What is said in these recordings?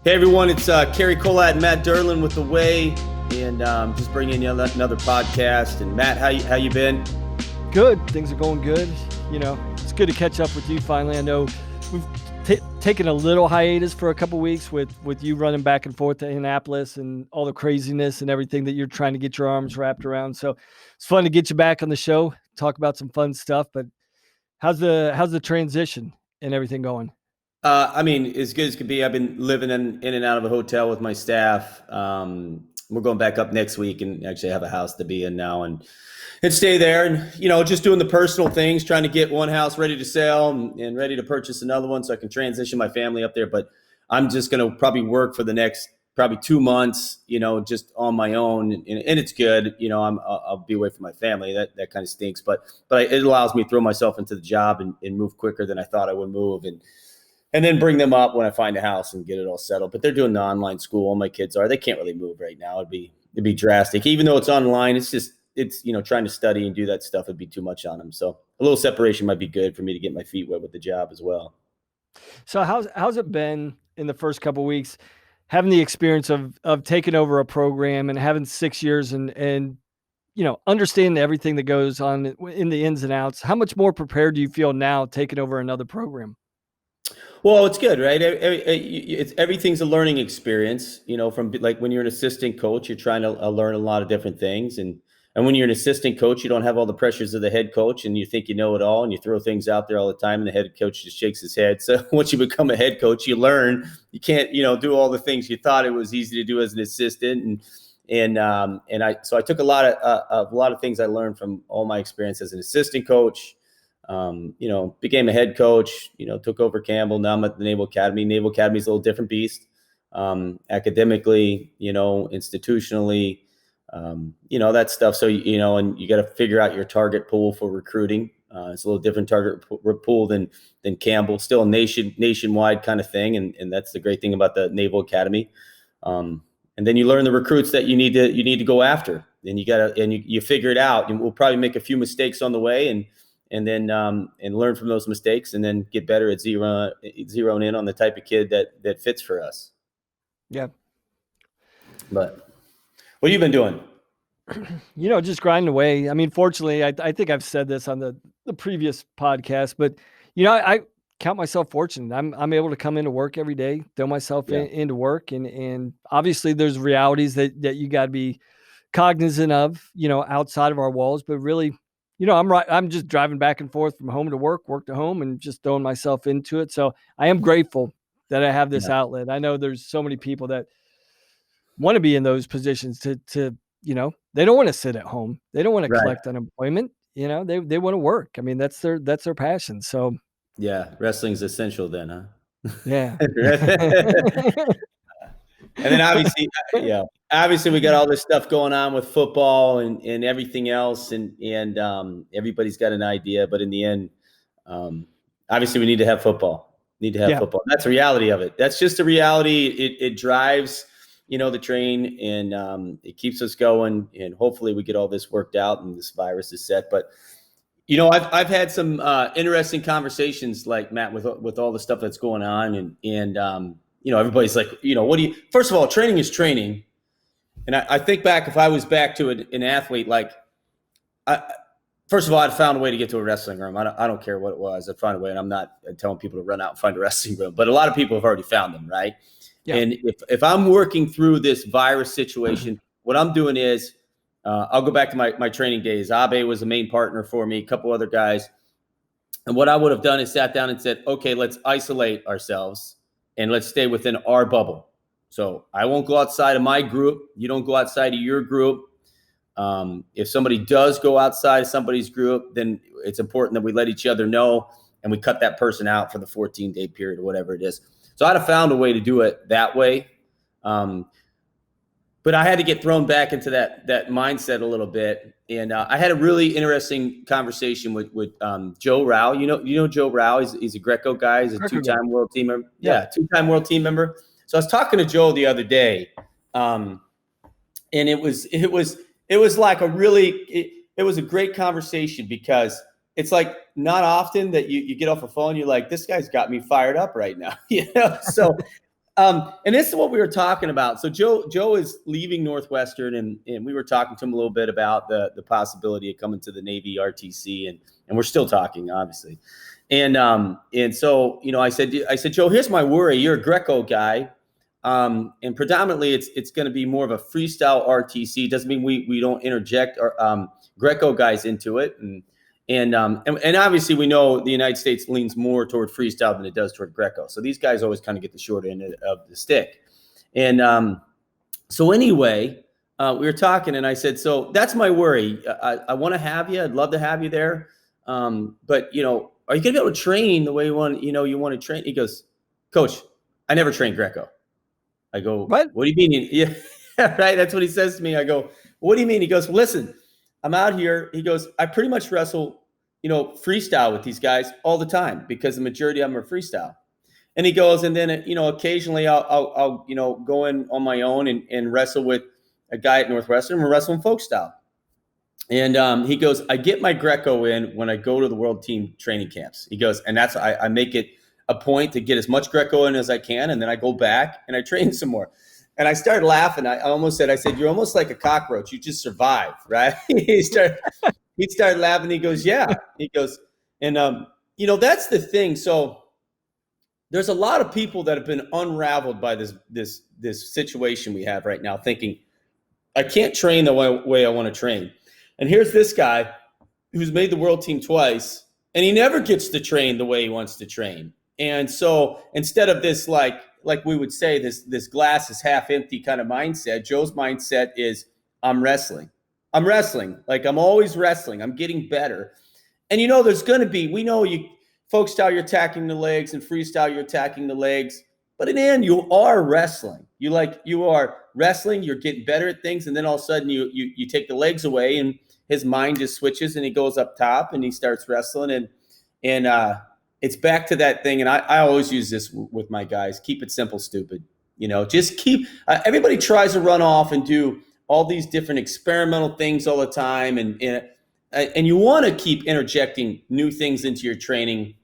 Hey everyone, it's Cary, Kolat, and Matt Dernlan with The Way, and just bringing you another podcast. And Matt, how you been? Good. Things are going good. You know, it's good to catch up with you finally. I know we've taken a little hiatus for a couple weeks with you running back and forth to Indianapolis and all the craziness and everything that you're trying to get your arms wrapped around. So it's fun to get you back on the show, talk about some fun stuff. But how's the transition and everything going? I mean, as good as could be. I've been living in and out of a hotel with my staff. We're going back up next week and actually have a house to be in now and stay there. And, just doing the personal things, trying to get one house ready to sell and ready to purchase another one so I can transition my family up there. But I'm just going to probably work for the next probably 2 months, just on my own. And it's good. I'll be away from my family. That kind of stinks. But it allows me to throw myself into the job and move quicker than I thought I would move. And then bring them up when I find a house and get it all settled. But they're doing the online school. All my kids are. They can't really move right now. It'd be drastic. Even though it's online, it's trying to study and do that stuff would be too much on them. So a little separation might be good for me to get my feet wet with the job as well. So how's it been in the first couple of weeks, having the experience of taking over a program and having 6 years and understanding everything that goes on in the ins and outs? How much more prepared do you feel now taking over another program? Well, it's good, right? Everything's a learning experience, from like when you're an assistant coach, you're trying to learn a lot of different things. And when you're an assistant coach, you don't have all the pressures of the head coach and you think you know it all and you throw things out there all the time and the head coach just shakes his head. So once you become a head coach, you learn you can't, do all the things you thought it was easy to do as an assistant. So I took a lot of things I learned from all my experience as an assistant coach. Became a head coach, took over Campbell. Now I'm at the Naval Academy. Naval Academy is a little different beast, academically, institutionally, that stuff. So, and you got to figure out your target pool for recruiting. It's a little different target pool than Campbell, still a nationwide kind of thing. And that's the great thing about the Naval Academy. And then you learn the recruits that you need to go after, and you figure it out. And we'll probably make a few mistakes on the way and then learn from those mistakes and then get better at zeroing in on the type of kid that fits for us. Yeah. But what have you been doing? Just grinding away. I mean, fortunately, I think I've said this on the previous podcast, but I count myself fortunate. I'm able to come into work every day, throw myself into work. And obviously there's realities that you got to be cognizant of, outside of our walls, but really, I'm just driving back and forth from home to work to home, and just throwing myself into it. So I am grateful that I have this outlet. I know there's so many people that want to be in those positions to they don't want to sit at home. They don't want to collect unemployment. They want to work. I mean, that's their passion. So yeah, wrestling's essential then, huh? Yeah. And then obviously we got all this stuff going on with football and everything else. And everybody's got an idea, but in the end, obviously we need to have football, football. That's the reality of it. That's just the reality. It drives, the train and it keeps us going, and hopefully we get all this worked out and this virus is set. But, I've had some interesting conversations, like Matt, with all the stuff that's going on and everybody's like, first of all, training is training. And I think back, if I was back to an athlete, first of all, I'd found a way to get to a wrestling room. I don't care what it was. I'd find a way, and I'm not telling people to run out and find a wrestling room, but a lot of people have already found them, right? Yeah. And if I'm working through this virus situation, what I'm doing is I'll go back to my training days. Abe was the main partner for me, a couple other guys. And what I would have done is sat down and said, okay, let's isolate ourselves. And let's stay within our bubble. So I won't go outside of my group. You don't go outside of your group. If somebody does go outside of somebody's group, then it's important that we let each other know and we cut that person out for the 14-day period or whatever it is. So I'd have found a way to do it that way. But I had to get thrown back into that mindset a little bit. And I had a really interesting conversation with Joe Rao. You know Joe Rao. He's a Greco guy. He's a two-time world team member. Yeah, two-time world team member. So I was talking to Joe the other day, and it was like it was a great conversation, because it's like not often that you get off a phone, you're like, this guy's got me fired up right now. So And this is what we were talking about. So Joe is leaving Northwestern, and we were talking to him a little bit about the possibility of coming to the Navy RTC, and we're still talking, obviously. And so, I said, Joe, here's my worry. You're a Greco guy. And predominantly it's going to be more of a freestyle RTC. Doesn't mean we don't interject our Greco guys into it. And obviously we know the United States leans more toward freestyle than it does toward Greco. So these guys always kind of get the short end of the stick. And so anyway, we were talking, and I said, so that's my worry. I want to have you. I'd love to have you there. But are you going to be able to train the way you want to train? He goes, Coach, I never trained Greco. I go, what do you mean? Yeah, right. That's what he says to me. I go, what do you mean? He goes, well, listen, I'm out here. He goes, I pretty much wrestle, freestyle with these guys all the time because the majority of them are freestyle. And he goes, and then, occasionally I'll go in on my own and wrestle with a guy at Northwestern. We're wrestling folk style. And he goes, I get my Greco in when I go to the world team training camps. He goes, and that's, I make it a point to get as much Greco in as I can. And then I go back and I train some more. And I started laughing. I said, you're almost like a cockroach. You just survive, right? He started laughing. He goes, yeah. He goes, and that's the thing. So there's a lot of people that have been unraveled by this situation we have right now, thinking, I can't train the way I want to train. And here's this guy who's made the world team twice, and he never gets to train the way he wants to train. And so instead of this, like we would say, this glass is half empty kind of mindset, Joe's mindset is, I'm wrestling. Like I'm always wrestling. I'm getting better. And there's going to be, we know folk style, you're attacking the legs, and freestyle, you're attacking the legs. But in the end, you are wrestling. You are wrestling, you're getting better at things, and then all of a sudden you take the legs away, and his mind just switches, and he goes up top, and he starts wrestling, and it's back to that thing. And I always use this with my guys: keep it simple, stupid. Just keep. Everybody tries to run off and do all these different experimental things all the time, and you want to keep interjecting new things into your training,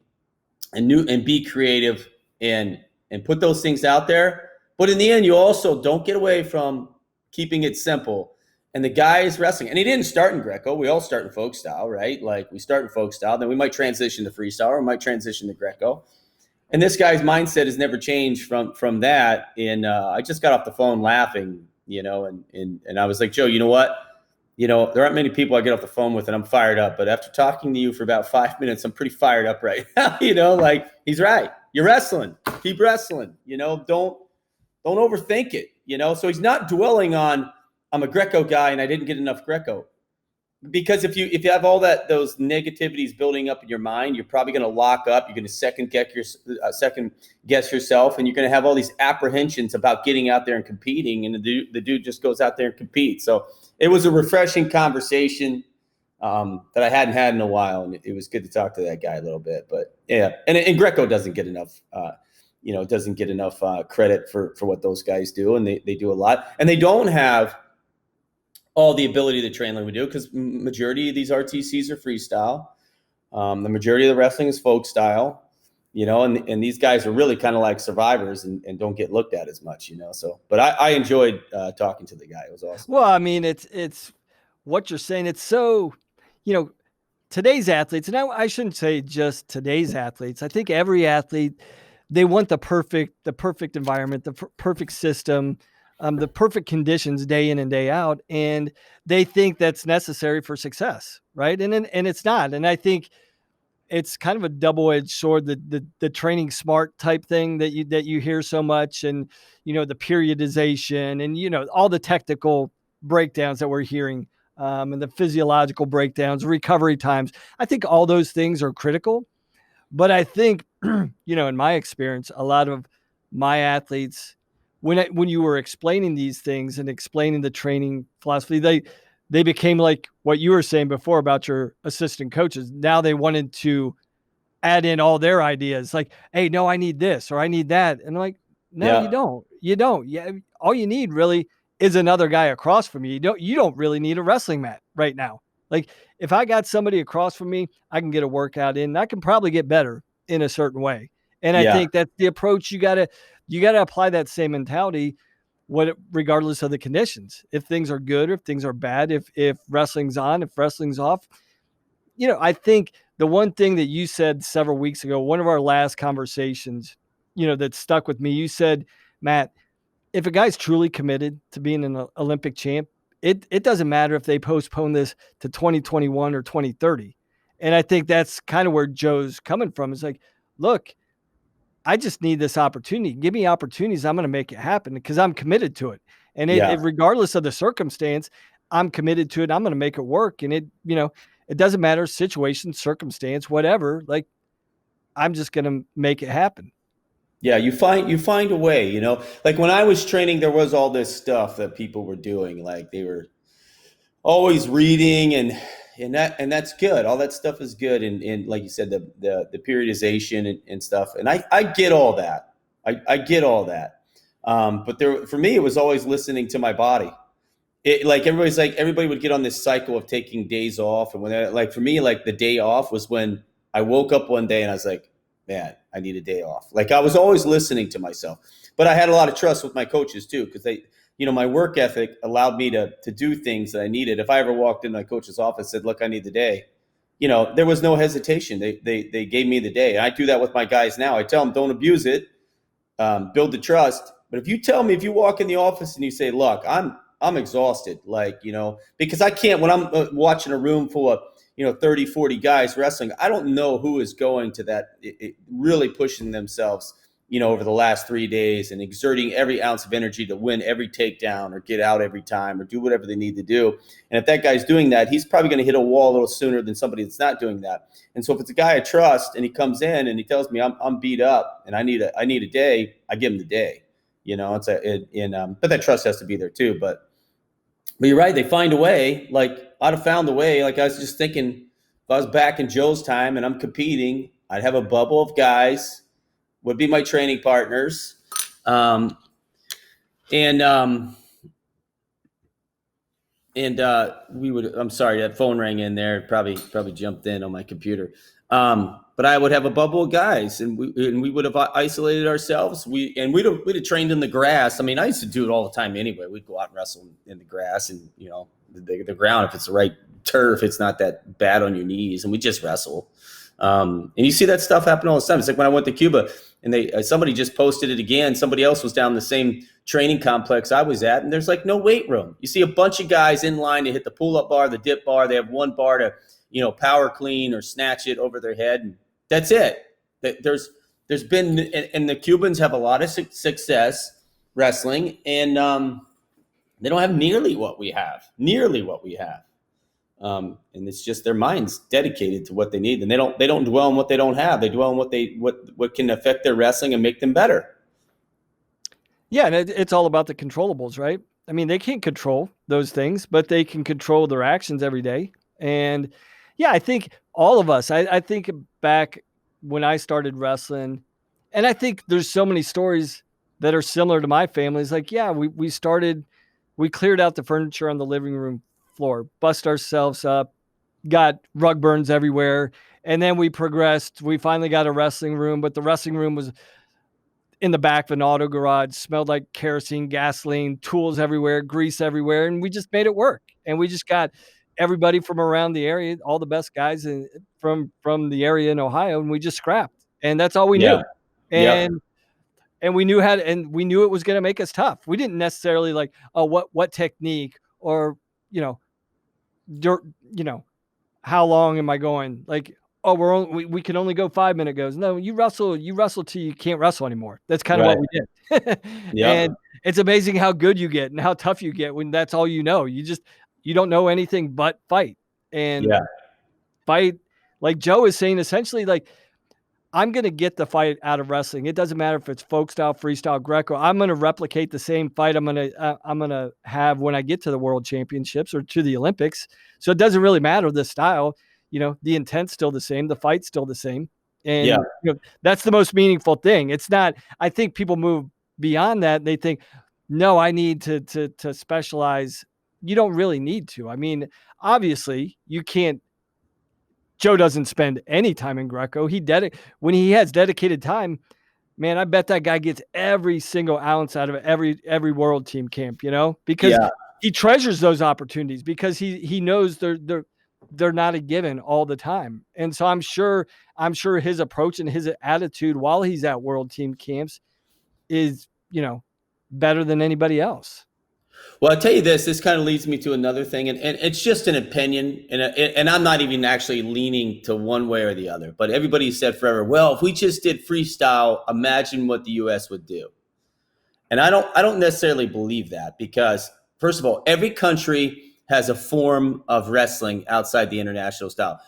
and be creative and put those things out there. But in the end, you also don't get away from keeping it simple. And the guy is wrestling. And he didn't start in Greco. We all start in folk style, right? Like we start in folk style. Then we might transition to freestyle, or we might transition to Greco. And this guy's mindset has never changed from that. And I just got off the phone laughing, and I was like, Joe, you know what? There aren't many people I get off the phone with and I'm fired up. But after talking to you for about 5 minutes, I'm pretty fired up right now. Like he's right. You're wrestling. Keep wrestling. Don't overthink it. So he's not dwelling on, I'm a Greco guy and I didn't get enough Greco. Because if you have all those negativities building up in your mind, you're probably going to lock up. You're going to second guess yourself, and you're going to have all these apprehensions about getting out there and competing. And the dude just goes out there and competes. So it was a refreshing conversation that I hadn't had in a while, and it was good to talk to that guy a little bit. But yeah, and Greco doesn't get enough. Doesn't get enough credit for what those guys do, and they do a lot, and they don't have all the ability to train like we do, because majority of these RTCs are freestyle. The majority of the wrestling is folk style, and these guys are really kind of like survivors and don't get looked at as much, So, but I enjoyed talking to the guy. It was awesome. Well, I mean, it's what you're saying. It's so, today's athletes, and I shouldn't say just today's athletes. I think every athlete, they want the perfect environment, the perfect system, the perfect conditions day in and day out. And they think that's necessary for success. Right. And it's not. And I think it's kind of a double-edged sword, the training smart type thing that you hear so much, and, the periodization and, all the technical breakdowns that we're hearing, and the physiological breakdowns, recovery times. I think all those things are critical. But I think, in my experience, a lot of my athletes, when you were explaining these things and explaining the training philosophy, they became like what you were saying before about your assistant coaches. Now they wanted to add in all their ideas, like, hey, no, I need this or I need that. And I'm like, no, yeah. You don't. Yeah, all you need really is another guy across from you. You don't really need a wrestling mat right now. Like if I got somebody across from me, I can get a workout in. I can probably get better in a certain way. And I Yeah. think that's the approach you gotta apply that same mentality, regardless of the conditions. If things are good or if things are bad, if wrestling's on, if wrestling's off. I think the one thing that you said several weeks ago, one of our last conversations, that stuck with me, you said, Matt, if a guy's truly committed to being an Olympic champ, it doesn't matter if they postpone this to 2021 or 2030. And I think that's kind of where Joe's coming from. It's like, look, I just need this opportunity. Give me opportunities. I'm going to make it happen because I'm committed to it. And Yeah. regardless of the circumstance, I'm committed to it. I'm going to make it work. And it doesn't matter, situation, circumstance, whatever. Like, I'm just going to make it happen. Yeah, you find a way, Like when I was training, there was all this stuff that people were doing. Like they were always reading and that's good. All that stuff is good. And like you said, the periodization and stuff. And I get all that. I get all that. But for me, it was always listening to my body. Like everybody would get on this cycle of taking days off. And for me, like the day off was when I woke up one day and I was like, man, I need a day off. Like I was always listening to myself, but I had a lot of trust with my coaches too. Cause my work ethic allowed me to do things that I needed. If I ever walked in my coach's office and said, look, I need the day, there was no hesitation. They gave me the day. And I do that with my guys now. I tell them, don't abuse it, build the trust. But if you walk in the office and you say, look, I'm exhausted, because I can't, when I'm watching a room full of, 30, 40 guys wrestling, I don't know who is going to that, really pushing themselves, over the last 3 days and exerting every ounce of energy to win every takedown or get out every time or do whatever they need to do. And if that guy's doing that, he's probably going to hit a wall a little sooner than somebody that's not doing that. And so if it's a guy I trust and he comes in and he tells me I'm beat up and I need a day, I give him the day, but that trust has to be there too. But you're right. They find a way. Like I'd have found a way. Like I was just thinking, if I was back in Joe's time and I'm competing, I'd have a bubble of guys, would be my training partners, and we would. I'm sorry, that phone rang in there. Probably jumped in on my computer. But I would have a bubble of guys, and we would have isolated ourselves. We'd have trained in the grass. I mean, I used to do it all the time anyway. We'd go out and wrestle in the grass, and the ground, if it's the right turf, it's not that bad on your knees, and we just wrestle. And you see that stuff happen all the time. It's like when I went to Cuba, and somebody just posted it again. Somebody else was down the same training complex I was at, and there's like no weight room. You see a bunch of guys in line to hit the pull-up bar, the dip bar. They have one bar to power clean or snatch it over their head, and that's it. There's been, and the Cubans have a lot of success wrestling, and they don't have nearly what we have. And it's just their minds dedicated to what they need, and they don't dwell on what they don't have. They dwell on what can affect their wrestling and make them better. Yeah, and it's all about the controllables, right? I mean, they can't control those things, but they can control their actions every day. And yeah, I think all of us, I think back when I started wrestling, and I think there's so many stories that are similar to my family. It's like, yeah, we cleared out the furniture on the living room floor, bust ourselves up, got rug burns everywhere. And then we progressed. We finally got a wrestling room, but the wrestling room was in the back of an auto garage, smelled like kerosene, gasoline, tools everywhere, grease everywhere. And we just made it work. And we just got everybody from around the area, all the best guys from the area in Ohio, and we just scrapped. And that's all we knew. And we knew we knew it was going to make us tough. We didn't necessarily like, oh, what technique or, how long am I going? Like, oh, we can only go 5-minute goes. No, you wrestle till you can't wrestle anymore. That's kind of what we did. And it's amazing how good you get and how tough you get when that's all you know. You don't know anything but fight. And fight, like Joe is saying, essentially, like, I'm going to get the fight out of wrestling. It doesn't matter if it's folk style, freestyle, Greco. I'm going to replicate the same fight I'm going to have when I get to the world championships or to the Olympics. So it doesn't really matter the style. The intent's still the same. The fight's still the same. And that's the most meaningful thing. It's not, I think people move beyond that. And they think, no, I need to specialize. You don't really need to. I mean, obviously you can't Joe doesn't spend any time in Greco. When he has dedicated time, man, I bet that guy gets every single ounce out of every world team camp, because Yeah. he treasures those opportunities, because he knows they're not a given all the time. And so I'm sure his approach and his attitude while he's at world team camps is, better than anybody else. Well, I'll tell you this. This kind of leads me to another thing, and it's just an opinion, and I'm not even actually leaning to one way or the other. But everybody said forever, well, if we just did freestyle, imagine what the U.S. would do. And I don't necessarily believe that, because first of all, every country has a form of wrestling outside the international style.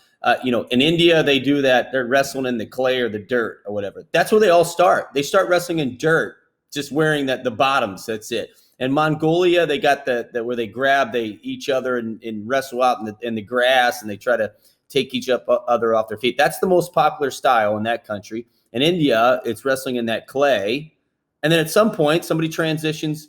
In India, they do that. They're wrestling in the clay or the dirt or whatever. That's where they all start. They start wrestling in dirt, just wearing the bottoms. That's it. In Mongolia, they got the where they grab each other and wrestle out in the grass, and they try to take each other off their feet. That's the most popular style in that country. In India, it's wrestling in that clay. And then at some point, somebody transitions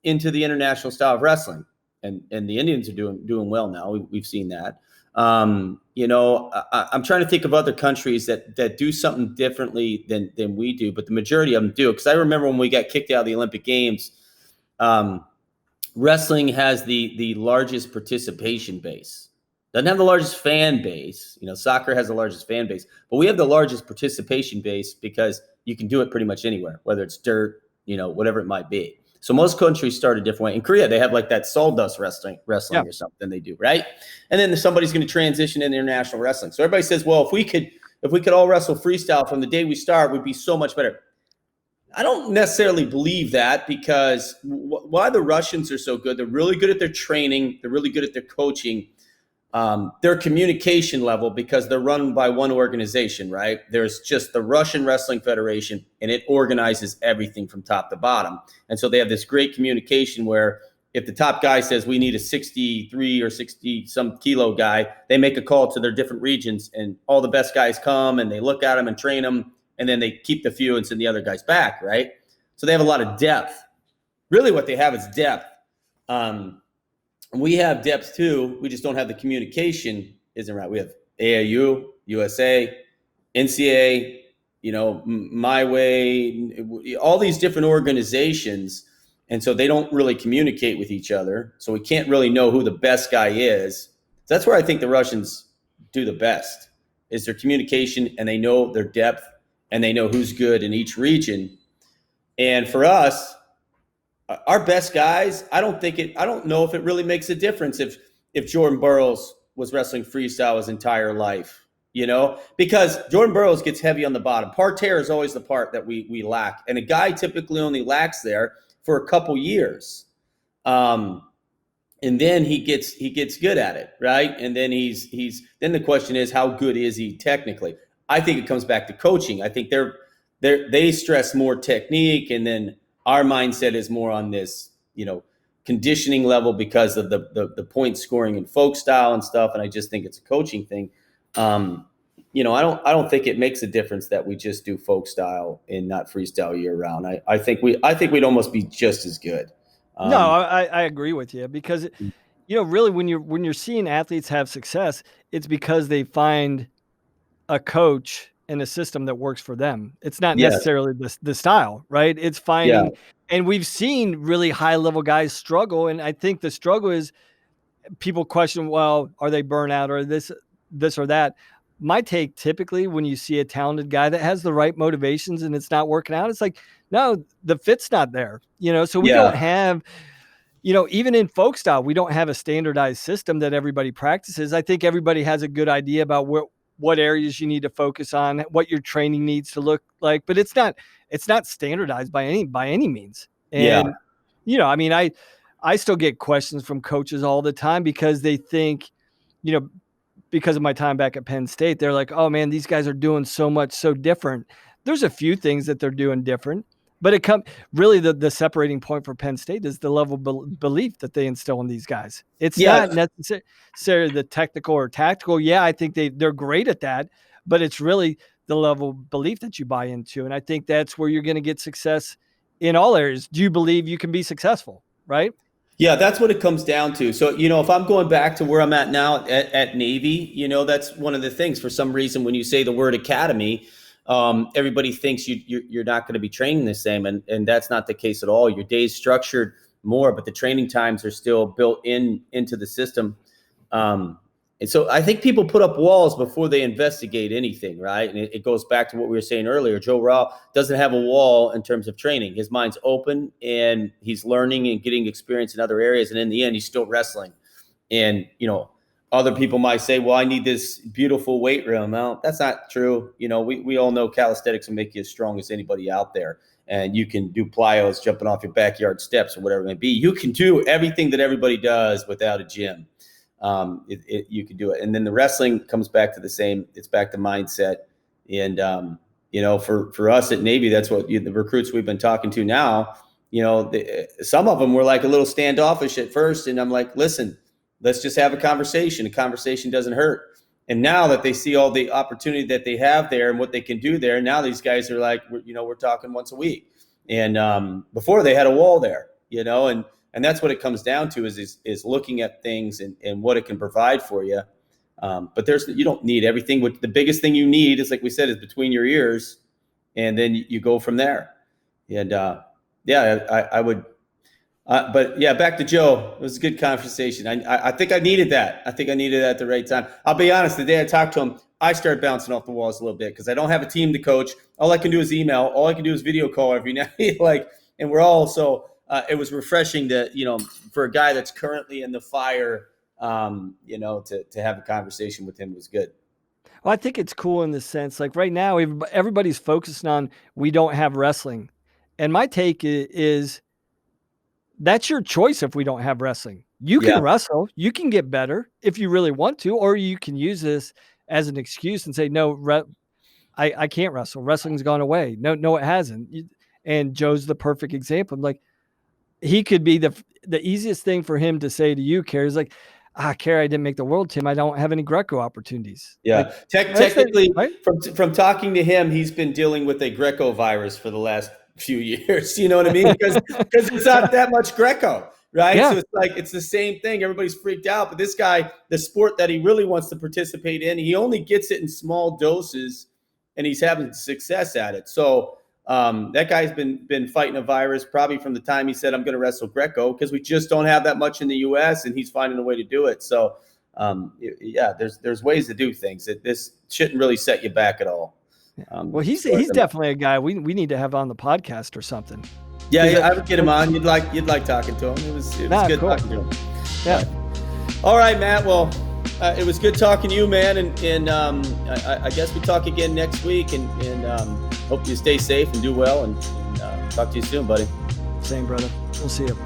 into the international style of wrestling, and the Indians are doing well now. We've seen that. I'm trying to think of other countries that do something differently than we do, but the majority of them do. Because I remember when we got kicked out of the Olympic Games, wrestling has the largest participation base. Doesn't have the largest fan base. Soccer has the largest fan base, but we have the largest participation base because you can do it pretty much anywhere, whether it's dirt, whatever it might be. So most countries start a different way. In Korea, they have like that sawdust wrestling or something they do, right? And then somebody's going to transition into international wrestling. So everybody says, well, if we could all wrestle freestyle from the day we start, we'd be so much better. I don't necessarily believe that, because why the Russians are so good, they're really good at their training, they're really good at their coaching, their communication level, because they're run by one organization, right? There's just the Russian Wrestling Federation, and it organizes everything from top to bottom. And so they have this great communication where if the top guy says we need a 63 or 60 some kilo guy, they make a call to their different regions, and all the best guys come and they look at them and train them. And then they keep the few and send the other guys back, right? So they have a lot of depth. Really what they have is depth. We have depth too. We just don't have the communication isn't right. We have AAU, USA, NCAA, My Way, all these different organizations. And so they don't really communicate with each other. So we can't really know who the best guy is. So that's where I think the Russians do the best, is their communication, and they know their depth, and they know who's good in each region. And for us, our best guys, I don't know if it really makes a difference if Jordan Burroughs was wrestling freestyle his entire life, because Jordan Burroughs gets heavy on the bottom. Parterre is always the part that we lack. And a guy typically only lacks there for a couple years. And then he gets good at it, right? And then then the question is, how good is he technically? I think it comes back to coaching. I think they stress more technique, and then our mindset is more on this, conditioning level because of the point scoring and folk style and stuff. And I just think it's a coaching thing. I don't think it makes a difference that we just do folk style and not freestyle year round. I think we'd almost be just as good. No, I agree with you, because really when you're seeing athletes have success, it's because they find a coach and a system that works for them. It's not necessarily the style, right? It's finding, and we've seen really high level guys struggle. And I think the struggle is people question, well, are they burnout or this or that? My take, typically when you see a talented guy that has the right motivations and it's not working out, it's like, no, the fit's not there, so we don't have, even in folk style, we don't have a standardized system that everybody practices. I think everybody has a good idea about what areas you need to focus on, what your training needs to look like, but it's not standardized by any means. And, I still get questions from coaches all the time, because they think, because of my time back at Penn State, they're like, oh man, these guys are doing so much, so different. There's a few things that they're doing different, but really the separating point for Penn State is the level of belief that they instill in these guys. It's not necessarily the technical or tactical. Yeah, I think they're great at that, but it's really the level of belief that you buy into. And I think that's where you're going to get success in all areas. Do you believe you can be successful, right? Yeah, that's what it comes down to. So, if I'm going back to where I'm at now at Navy, that's one of the things. For some reason, when you say the word academy, everybody thinks you're not going to be training the same, and that's not the case at all. Your day's structured more, but the training times are still built into the system. And so I think people put up walls before they investigate anything, right? And it goes back to what we were saying earlier. Joe Raw doesn't have a wall in terms of training. His mind's open and he's learning and getting experience in other areas. And in the end, he's still wrestling. And, other people might say, well, I need this beautiful weight room. Well, that's not true. We all know calisthenics will make you as strong as anybody out there. And you can do plyos jumping off your backyard steps or whatever it may be. You can do everything that everybody does without a gym. You can do it. And then the wrestling comes back to the same. It's back to mindset. And, for us at Navy, that's what the recruits we've been talking to now, some of them were like a little standoffish at first. And I'm like, listen, let's just have a conversation. A conversation doesn't hurt. And now that they see all the opportunity that they have there and what they can do there, now these guys are like, we're talking once a week. And before they had a wall there, and that's what it comes down to is looking at things and what it can provide for you. But you don't need everything. The biggest thing you need is, like we said, is between your ears, and then you go from there. And I would. But yeah, back to Joe. It was a good conversation. I think I needed that. I think I needed that at the right time. I'll be honest. The day I talked to him, I started bouncing off the walls a little bit because I don't have a team to coach. All I can do is email. All I can do is video call every night. And we're all so. It was refreshing to, for a guy that's currently in the fire, to have a conversation with him was good. Well, I think it's cool in the sense, like right now, everybody's focusing on, we don't have wrestling. And my take is that's your choice. If we don't have wrestling, you can wrestle, you can get better if you really want to, or you can use this as an excuse and say, no, I can't wrestle. Wrestling's gone away. No, it hasn't. And Joe's the perfect example. I'm like, he could be the easiest thing for him to say to you, Cary, is like, Cary, I didn't make the world team. I don't have any Greco opportunities. Yeah. Like, technically, right? from talking to him, he's been dealing with a Greco virus for the last few years. You know what I mean? Because it's not that much Greco, right? Yeah. So it's like, it's the same thing. Everybody's freaked out. But this guy, the sport that he really wants to participate in, he only gets it in small doses, and he's having success at it. So that guy's been fighting a virus probably from the time he said, I'm going to wrestle Greco, because we just don't have that much in the U.S. and he's finding a way to do it. So, there's ways to do things. This shouldn't really set you back at all. Well, he's definitely a guy we need to have on the podcast or something. Yeah, I would get him on. You'd like talking to him. It was good cool. talking to him. Yeah. All right, Matt. Well, it was good talking to you, man. And I guess we talk again next week. And hope you stay safe and do well. And talk to you soon, buddy. Same, brother. We'll see you.